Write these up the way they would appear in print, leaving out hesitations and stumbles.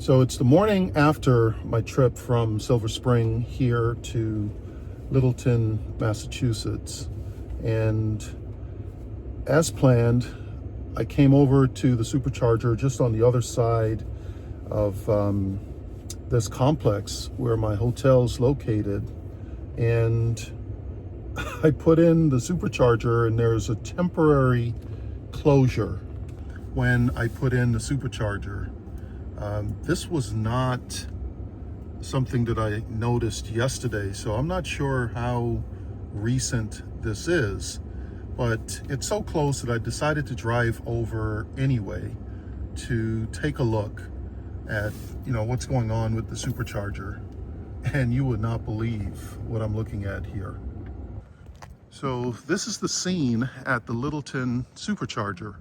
So it's the morning after my trip from Silver Spring here to Littleton, Massachusetts. And as planned, I came over to the Supercharger just on the other side of this complex where my hotel's located. And I put in the Supercharger and there's a temporary closure when I put in the Supercharger. This was not something that I noticed yesterday, so I'm not sure how recent this is, but it's so close that I decided to drive over anyway to take a look at, what's going on with the Supercharger. And you would not believe what I'm looking at here. So this is the scene at the Littleton Supercharger.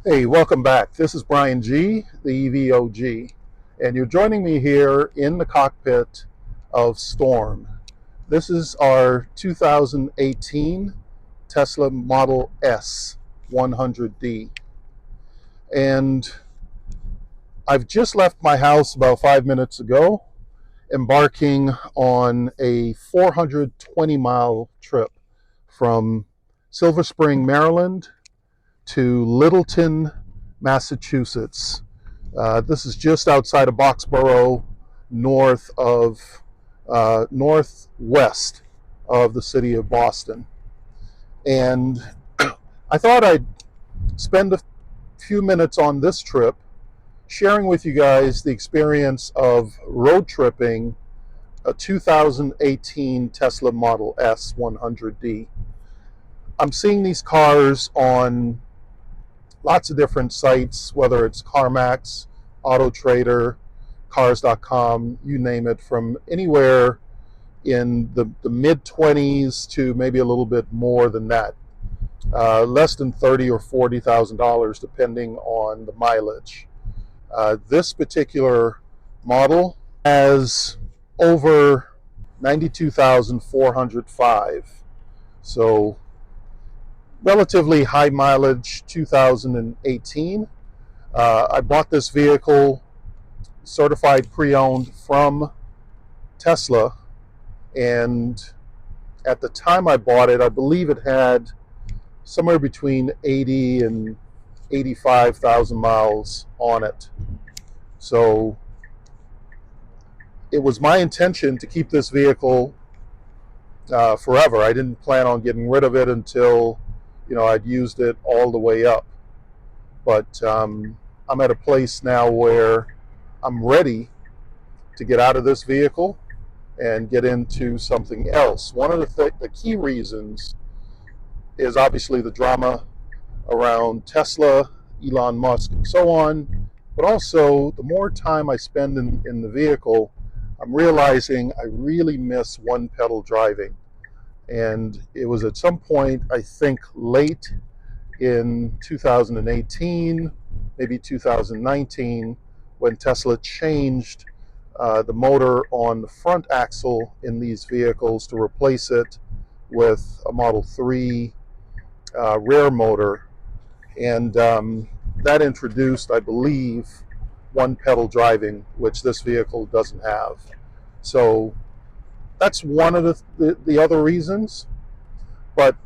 Hey, welcome back. This is Brian G, the EVOG, and you're joining me here in the cockpit of Storm. This is our 2018 Tesla Model S 100D. And I've just left my house about 5 minutes ago, embarking on a 420-mile trip from Silver Spring, Maryland to Littleton, Massachusetts. This is just outside of Boxborough, northwest of the city of Boston. And I thought I'd spend a few minutes on this trip sharing with you guys the experience of road tripping a 2018 Tesla Model S 100D. I'm seeing these cars on lots of different sites, whether it's CarMax, AutoTrader, Cars.com, you name it, from anywhere in the mid-20s to maybe a little bit more than that. Less than $30,000 or $40,000 depending on the mileage. This particular model has over 92,405. So relatively high mileage, 2018. I bought this vehicle certified pre-owned from Tesla, and at the time I bought it, I believe it had somewhere between 80 and 85,000 miles on it. So it was my intention to keep this vehicle forever. I didn't plan on getting rid of it until I'd used it all the way up. But I'm at a place now where I'm ready to get out of this vehicle and get into something else. One of the key reasons is obviously the drama around Tesla, Elon Musk, and so on. But also, the more time I spend in the vehicle, I'm realizing I really miss one-pedal driving. And it was at some point, I think late in 2018, maybe 2019, when Tesla changed the motor on the front axle in these vehicles to replace it with a Model 3 rear motor. And that introduced, I believe, one-pedal driving, which this vehicle doesn't have. So that's one of the other reasons. But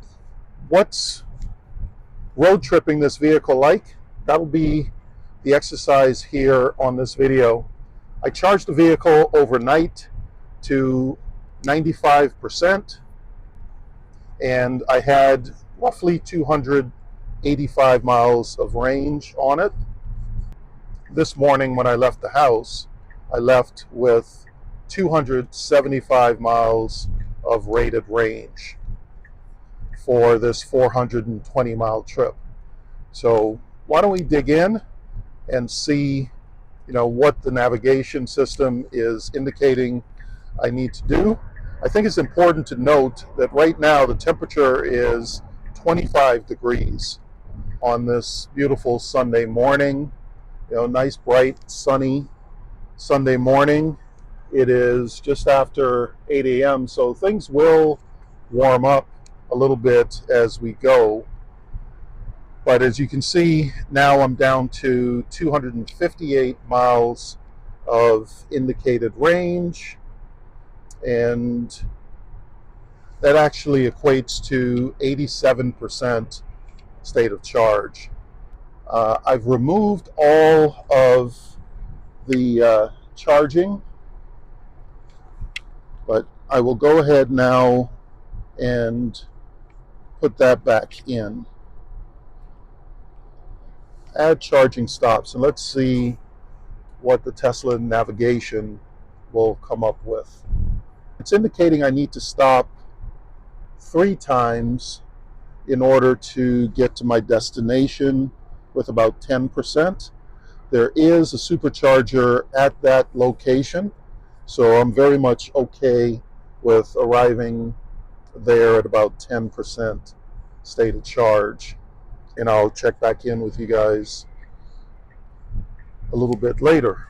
what's road tripping this vehicle like? That'll be the exercise here on this video. I charged the vehicle overnight to 95%, and I had roughly 285 miles of range on it. This morning when I left the house, I left with 275 miles of rated range for this 420 mile trip. So why don't we dig in and see what the navigation system is indicating I need to do. I think it's important to note that right now the temperature is 25 degrees on this beautiful Sunday morning. Nice bright sunny Sunday morning. It is just after 8 a.m., so things will warm up a little bit as we go. But as you can see, now I'm down to 258 miles of indicated range, and that actually equates to 87% state of charge. I've removed all of the charging, but I will go ahead now and put that back in. Add charging stops, and let's see what the Tesla navigation will come up with. It's indicating I need to stop 3 times in order to get to my destination with about 10%. There is a supercharger at that location, so I'm very much okay with arriving there at about 10% state of charge. And I'll check back in with you guys a little bit later.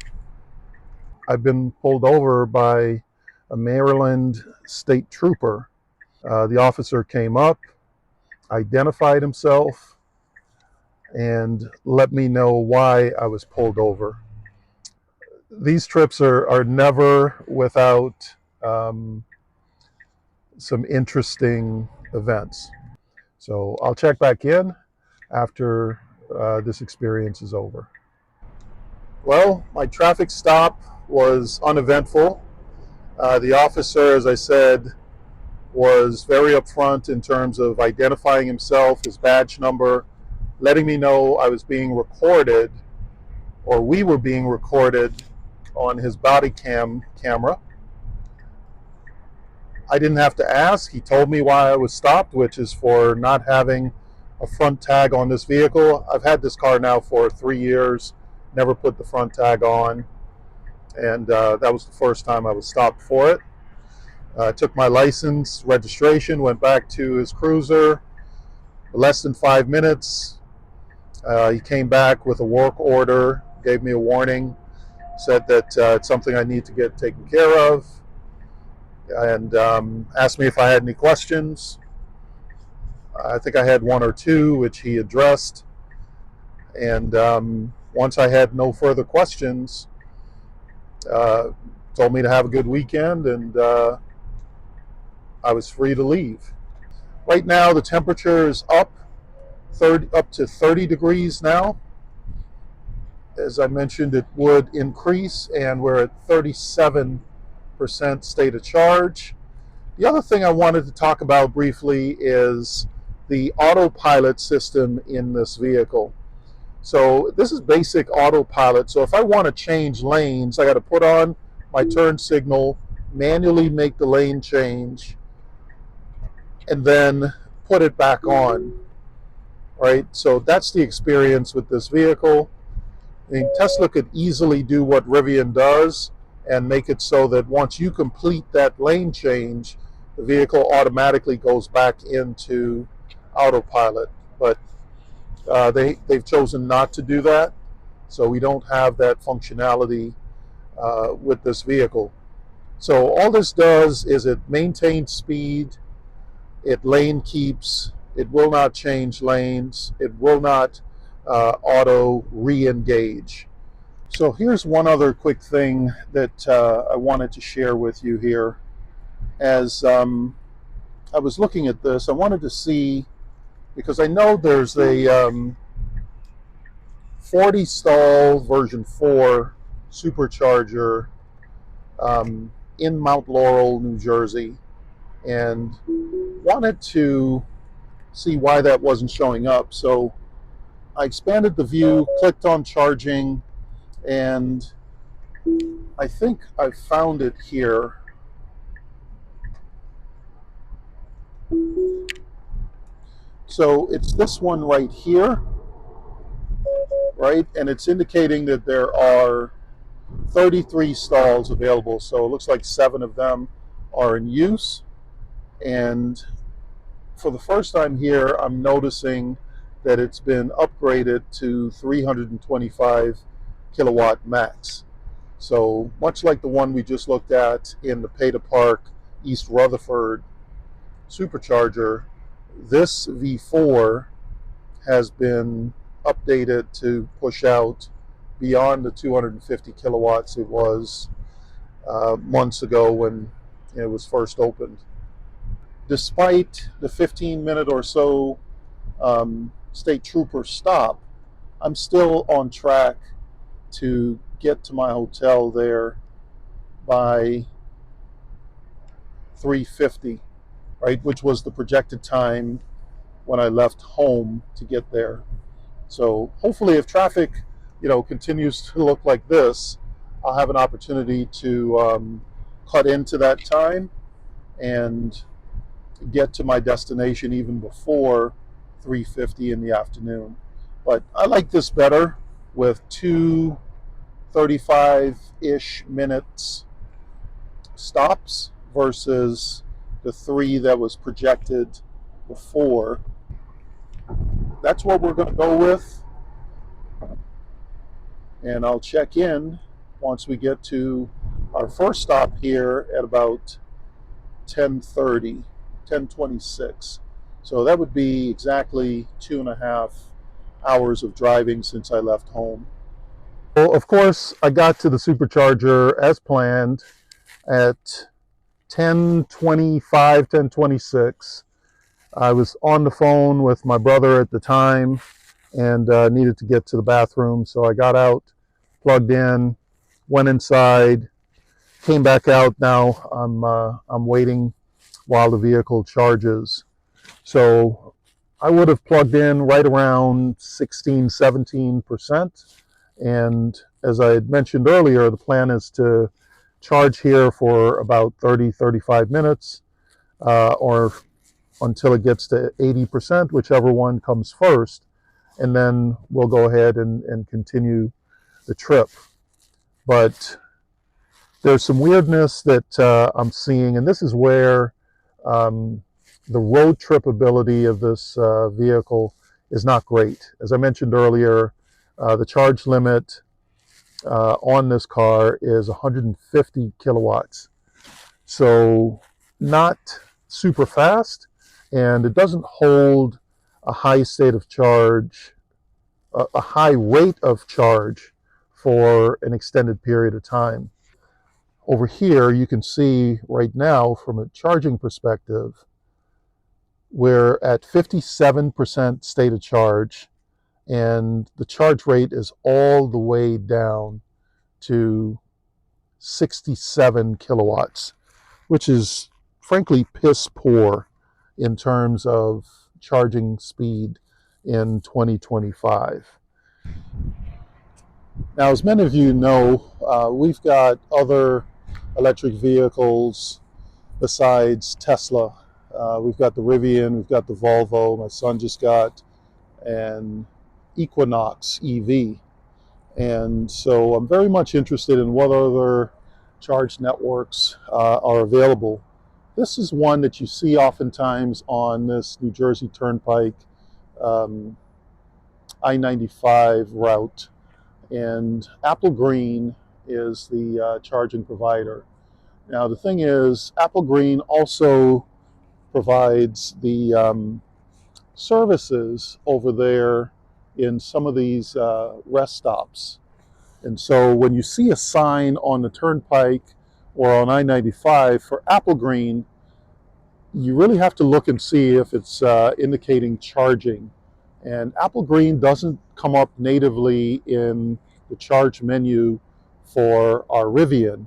I've been pulled over by a Maryland state trooper. The officer came up, identified himself, and let me know why I was pulled over. These trips are never without some interesting events. So I'll check back in after this experience is over. Well, my traffic stop was uneventful. The officer, as I said, was very upfront in terms of identifying himself, his badge number, letting me know I was being recorded, or we were being recorded on his body camera. I didn't have to ask. He told me why I was stopped, which is for not having a front tag on this vehicle. I've had this car now for 3 years, never put the front tag on, and that was the first time I was stopped for it. Took my license, registration, went back to his cruiser. Less than 5 minutes, he came back with a work order, gave me a warning, said that it's something I need to get taken care of, and asked me if I had any questions. I think I had one or two, which he addressed. And once I had no further questions, told me to have a good weekend, and I was free to leave. Right now, the temperature is up to 30 degrees now. As I mentioned, it would increase, and we're at 37% state of charge. The other thing I wanted to talk about briefly is the autopilot system in this vehicle. So this is basic autopilot. So if I want to change lanes, I got to put on my turn signal, manually make the lane change, and then put it back on. Right? So that's the experience with this vehicle. I mean, Tesla could easily do what Rivian does and make it so that once you complete that lane change, the vehicle automatically goes back into autopilot. But they've chosen not to do that, so we don't have that functionality with this vehicle. So all this does is it maintains speed, it lane keeps, it will not change lanes, it will not auto re-engage. So here's one other quick thing that I wanted to share with you here. As I was looking at this, I wanted to see, because I know there's a 40 stall version 4 supercharger in Mount Laurel, New Jersey, and wanted to see why that wasn't showing up. So I expanded the view, clicked on charging, and I think I found it here. So it's this one right here, right? And it's indicating that there are 33 stalls available. So it looks like 7 of them are in use. And for the first time here, I'm noticing that it's been upgraded to 325 kilowatt max. So much like the one we just looked at in the Pay to Park East Rutherford Supercharger, this V4 has been updated to push out beyond the 250 kilowatts it was months ago when it was first opened. Despite the 15-minute or so state trooper stop, I'm still on track to get to my hotel there by 3:50, right, which was the projected time when I left home to get there. So hopefully, if traffic, continues to look like this, I'll have an opportunity to cut into that time and get to my destination even before 3:50 in the afternoon. But I like this better with 2:35-ish minutes stops versus the 3 that was projected before. That's what we're going to go with, and I'll check in once we get to our first stop here at about 10:30, 10:26. So that would be exactly 2.5 hours of driving since I left home. Well, of course, I got to the supercharger as planned at 10:25, 10:26. I was on the phone with my brother at the time and needed to get to the bathroom, so I got out, plugged in, went inside, came back out. Now I'm waiting while the vehicle charges. So I would have plugged in right around 16, 17%. And as I had mentioned earlier, the plan is to charge here for about 30, 35 minutes or until it gets to 80%, whichever one comes first. And then we'll go ahead and continue the trip. But there's some weirdness that I'm seeing, and this is where the road trip ability of this vehicle is not great. As I mentioned earlier, the charge limit on this car is 150 kilowatts. So not super fast, and it doesn't hold a high state of charge, a high rate of charge for an extended period of time. Over here, you can see right now from a charging perspective, we're at 57% state of charge, and the charge rate is all the way down to 67 kilowatts, which is frankly piss poor in terms of charging speed in 2025. Now, as many of you know, we've got other electric vehicles besides Tesla. We've got the Rivian, we've got the Volvo. My son just got an Equinox EV. And so I'm very much interested in what other charge networks are available. This is one that you see oftentimes on this New Jersey Turnpike I-95 route. And Apple Green is the charging provider. Now, the thing is, Apple Green also provides the services over there in some of these rest stops. And so when you see a sign on the Turnpike or on I-95 for Apple Green, you really have to look and see if it's indicating charging. And Apple Green doesn't come up natively in the charge menu for our Rivian.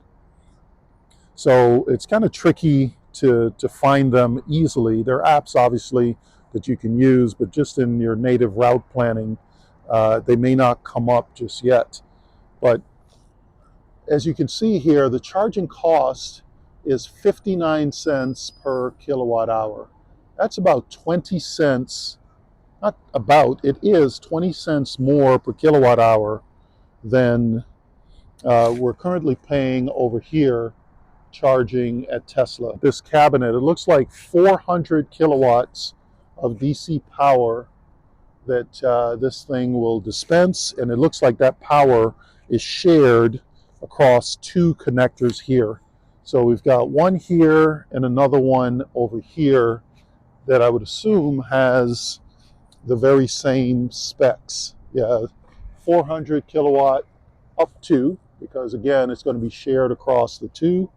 So it's kind of tricky to find them easily. There are apps, obviously, that you can use, but just in your native route planning, they may not come up just yet. But as you can see here, the charging cost is 59 cents per kilowatt hour. That's about 20 cents, not about, it is 20 cents more per kilowatt hour than we're currently paying over here charging at Tesla. This cabinet, it looks like 400 kilowatts of DC power that this thing will dispense, and it looks like that power is shared across two connectors here. So we've got one here and another one over here that I would assume has the very same specs. Yeah, 400 kilowatt up to, because again, it's going to be shared across the two,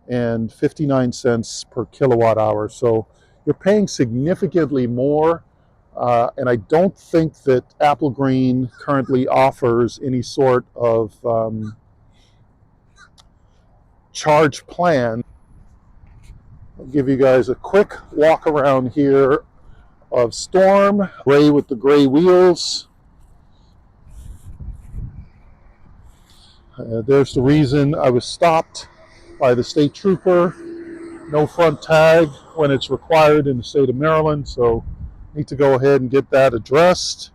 and 59 cents per kilowatt hour. So you're paying significantly more. And I don't think that Apple Green currently offers any sort of charge plan. I'll give you guys a quick walk around here of Storm, gray with the gray wheels. There's the reason I was stopped by the state trooper. No front tag when it's required in the state of Maryland, so need to go ahead and get that addressed.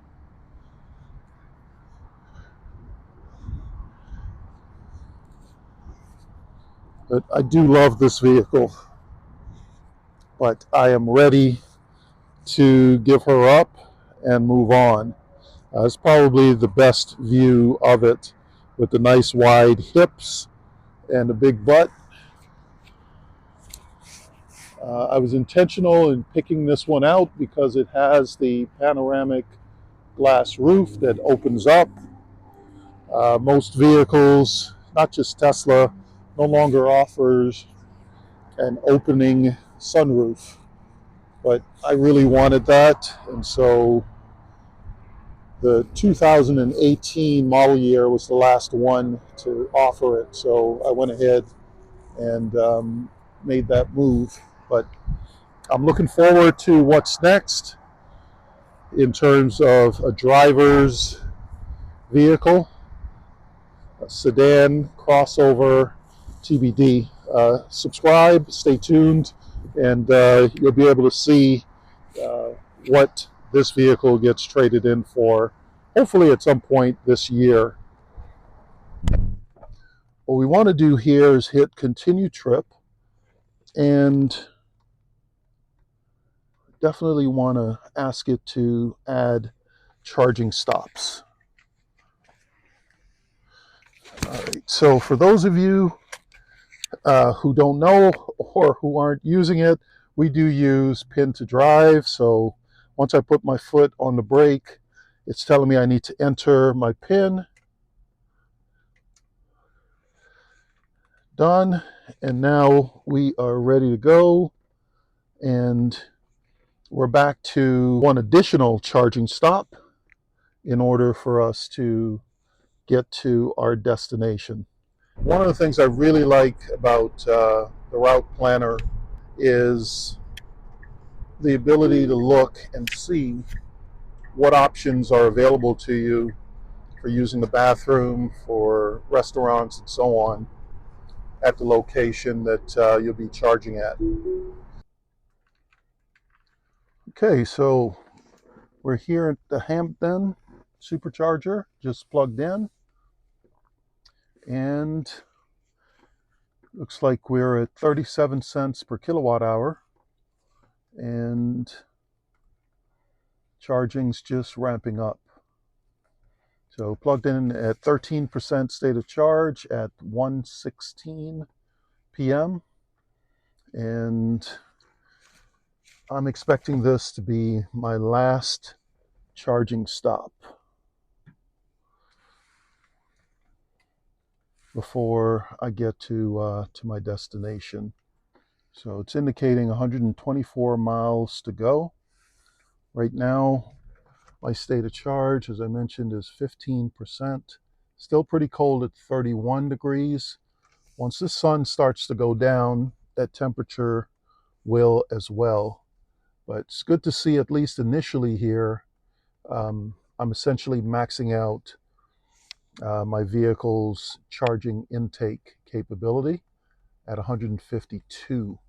But I do love this vehicle, but I am ready to give her up and move on. It's probably the best view of it, with the nice wide hips and a big butt. I was intentional in picking this one out because it has the panoramic glass roof that opens up. Most vehicles, not just Tesla, no longer offers an opening sunroof, but I really wanted that, and so the 2018 model year was the last one to offer it, so I went ahead and made that move. But I'm looking forward to what's next in terms of a driver's vehicle, a sedan, crossover, TBD. Subscribe, stay tuned, and you'll be able to see what this vehicle gets traded in for, hopefully at some point this year. What we want to do here is hit continue trip, and definitely want to ask it to add charging stops. All right, so for those of you who don't know or who aren't using it, we do use pin to drive. So once I put my foot on the brake, it's telling me I need to enter my pin. Done. And now we are ready to go. And we're back to one additional charging stop in order for us to get to our destination. One of the things I really like about the route planner is the ability to look and see what options are available to you for using the bathroom, for restaurants, and so on at the location that you'll be charging at. Okay, so we're here at the Hampton Supercharger, just plugged in, and looks like we're at 37 cents per kilowatt hour, and charging's just ramping up. So plugged in at 13% state of charge at 1:16 p.m. and I'm expecting this to be my last charging stop before I get to my destination. So it's indicating 124 miles to go. Right now, my state of charge, as I mentioned, is 15%. Still pretty cold at 31 degrees. Once the sun starts to go down, that temperature will as well. But it's good to see, at least initially here, I'm essentially maxing out my vehicle's charging intake capability at 152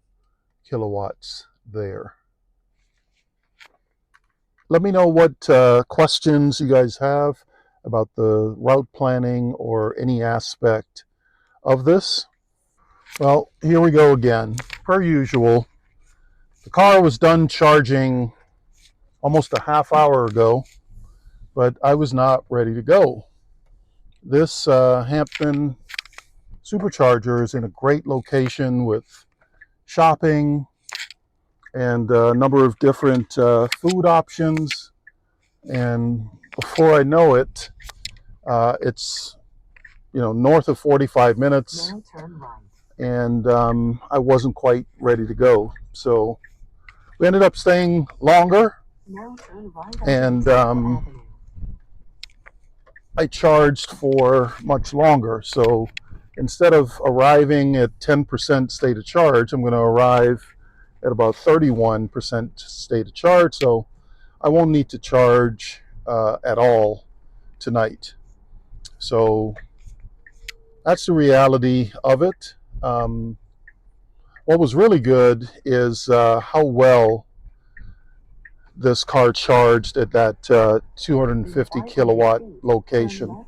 kilowatts there. Let me know what questions you guys have about the route planning or any aspect of this. Well, here we go again. Per usual, the car was done charging almost a half hour ago, but I was not ready to go. This Hampton Supercharger is in a great location with shopping and a number of different food options. And before I know it, it's north of 45 minutes. Now turn right. And I wasn't quite ready to go, so we ended up staying longer. Now turn right And Avenue. I charged for much longer. So instead of arriving at 10% state of charge, I'm going to arrive at about 31% state of charge. So I won't need to charge at all tonight. So that's the reality of it. What was really good is how well this car charged at that 250 kilowatt location.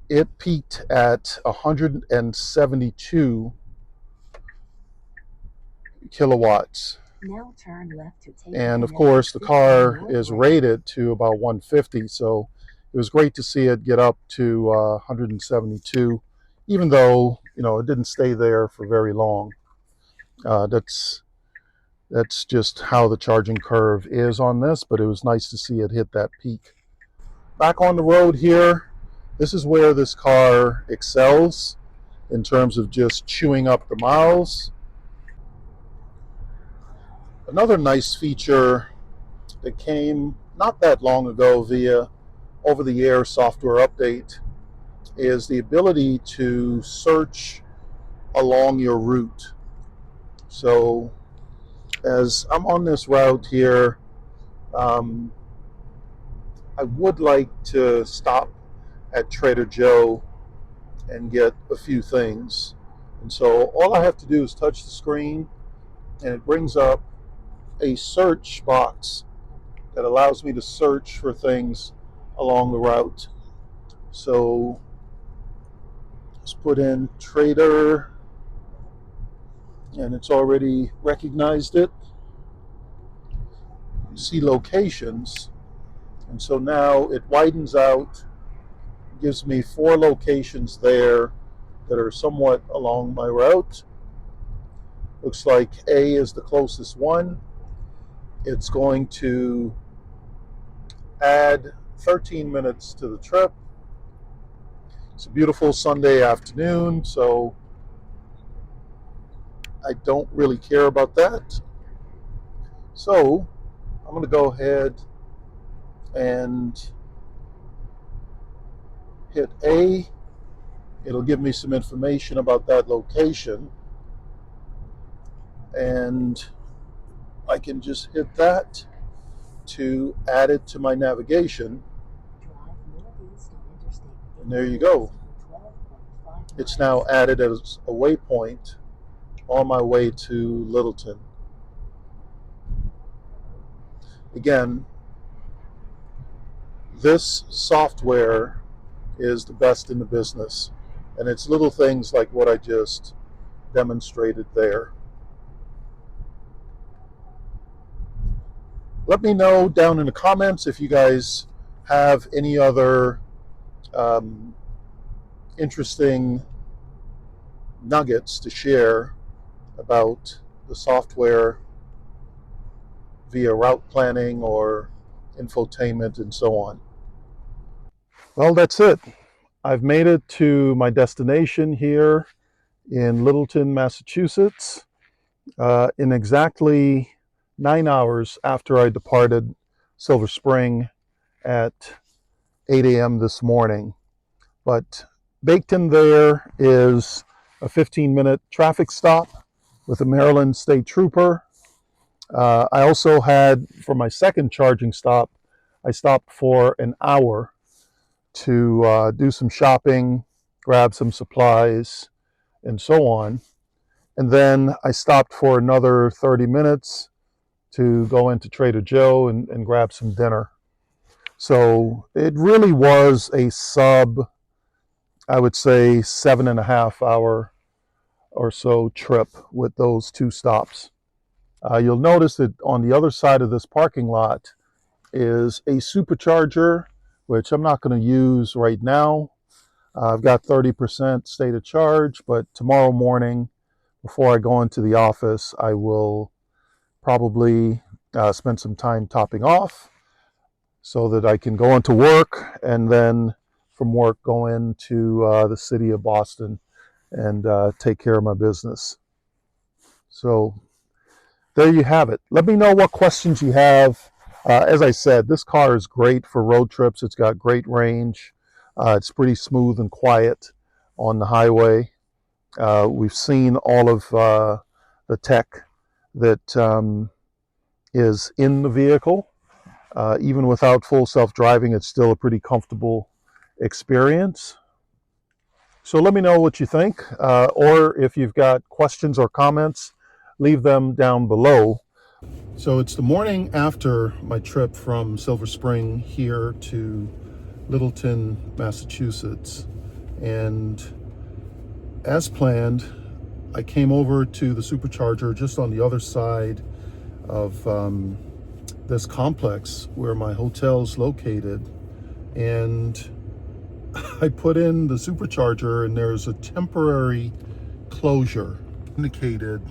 It peaked at 172 kilowatts. Now turn left to take and of course the car is rated to about 150, so it was great to see it get up to 172, even though it didn't stay there for very long. That's just how the charging curve is on this, but it was nice to see it hit that peak. Back on the road here, this is where this car excels in terms of just chewing up the miles. Another nice feature that came not that long ago via over-the-air software update is the ability to search along your route. So as I'm on this route here, I would like to stop at Trader Joe and get a few things. And so all I have to do is touch the screen and it brings up a search box that allows me to search for things along the route. So let's put in Trader, and it's already recognized it. You see locations, and so now it widens out, gives me 4 locations there that are somewhat along my route. Looks like A is the closest one. It's going to add 13 minutes to the trip. It's a beautiful Sunday afternoon, so I don't really care about that. So I'm going to go ahead and hit A. It'll give me some information about that location, and I can just hit that to add it to my navigation. And there you go. It's now added as a waypoint on my way to Littleton. Again, this software is the best in the business, and it's little things like what I just demonstrated there. Let me know down in the comments if you guys have any other interesting nuggets to share about the software via route planning or infotainment and so on. Well, that's it. I've made it to my destination here in Littleton, Massachusetts, in exactly 9 hours after I departed Silver Spring at 8 a.m. this morning. But baked in there is a 15-minute traffic stop with a Maryland State Trooper. I also had, for my second charging stop, I stopped for an hour to do some shopping, grab some supplies, and so on. And then I stopped for another 30 minutes to go into Trader Joe and grab some dinner. So it really was a I would say 7.5 hour or so trip with those 2 stops. You'll notice that on the other side of this parking lot is a supercharger which I'm not going to use right now. I've got 30% state of charge, but tomorrow morning, before I go into the office, I will probably spend some time topping off so that I can go into work, and then from work go into the city of Boston and take care of my business. So there you have it. Let me know what questions you have. As I said, this car is great for road trips. It's got great range. It's pretty smooth and quiet on the highway. We've seen all of the tech that is in the vehicle. Even without full self-driving, it's still a pretty comfortable experience. So let me know what you think, or if you've got questions or comments, leave them down below. So it's the morning after my trip from Silver Spring here to Littleton, Massachusetts, and as planned, I came over to the Supercharger just on the other side of this complex where my hotel is located, and I put in the Supercharger, and there's a temporary closure indicated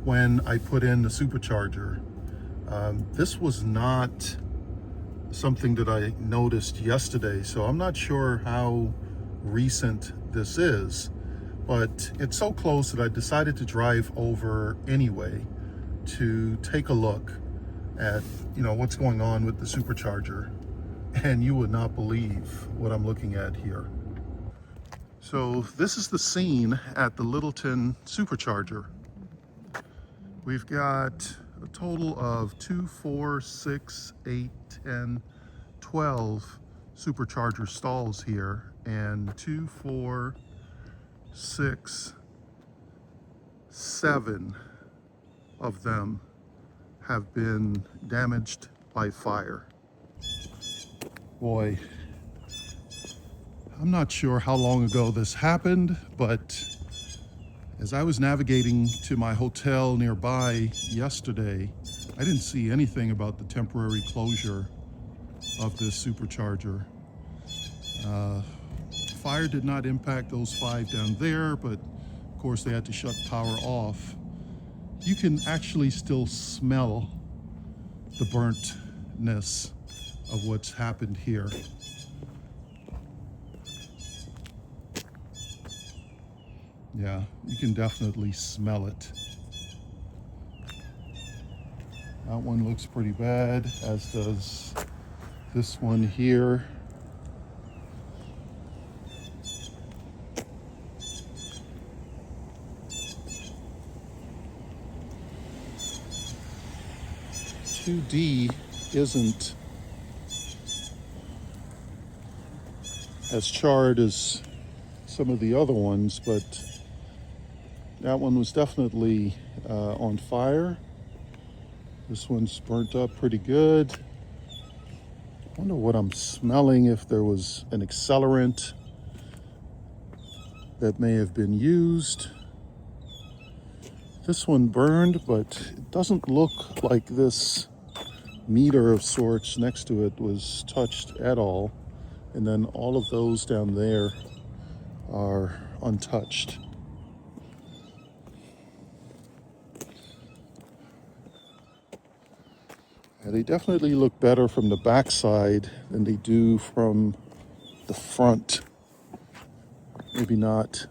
when I put in the Supercharger. This was not something that I noticed yesterday, so I'm not sure how recent this is, but it's so close that I decided to drive over anyway to take a look at what's going on with the Supercharger, and you would not believe what I'm looking at here. So this is the scene at the Littleton Supercharger. We've got a total of 2, 4, 6, 8, 10, 12 Supercharger stalls here, and 2, 4, 6, 7 of them have been damaged by fire. Boy, I'm not sure how long ago this happened, but as I was navigating to my hotel nearby yesterday, I didn't see anything about the temporary closure of this Supercharger. Fire did not impact those 5 down there, but of course they had to shut power off. You can actually still smell the burntness of what's happened here. Yeah, you can definitely smell it. That one looks pretty bad, as does this one here. $2D isn't as charred as some of the other ones, but that one was definitely on fire. This one's burnt up pretty good. I wonder what I'm smelling, if there was an accelerant that may have been used. This one burned, but it doesn't look like this meter of sorts next to it was touched at all. And then all of those down there are untouched. Yeah, they definitely look better from the backside than they do from the front. Maybe not.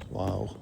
Wow.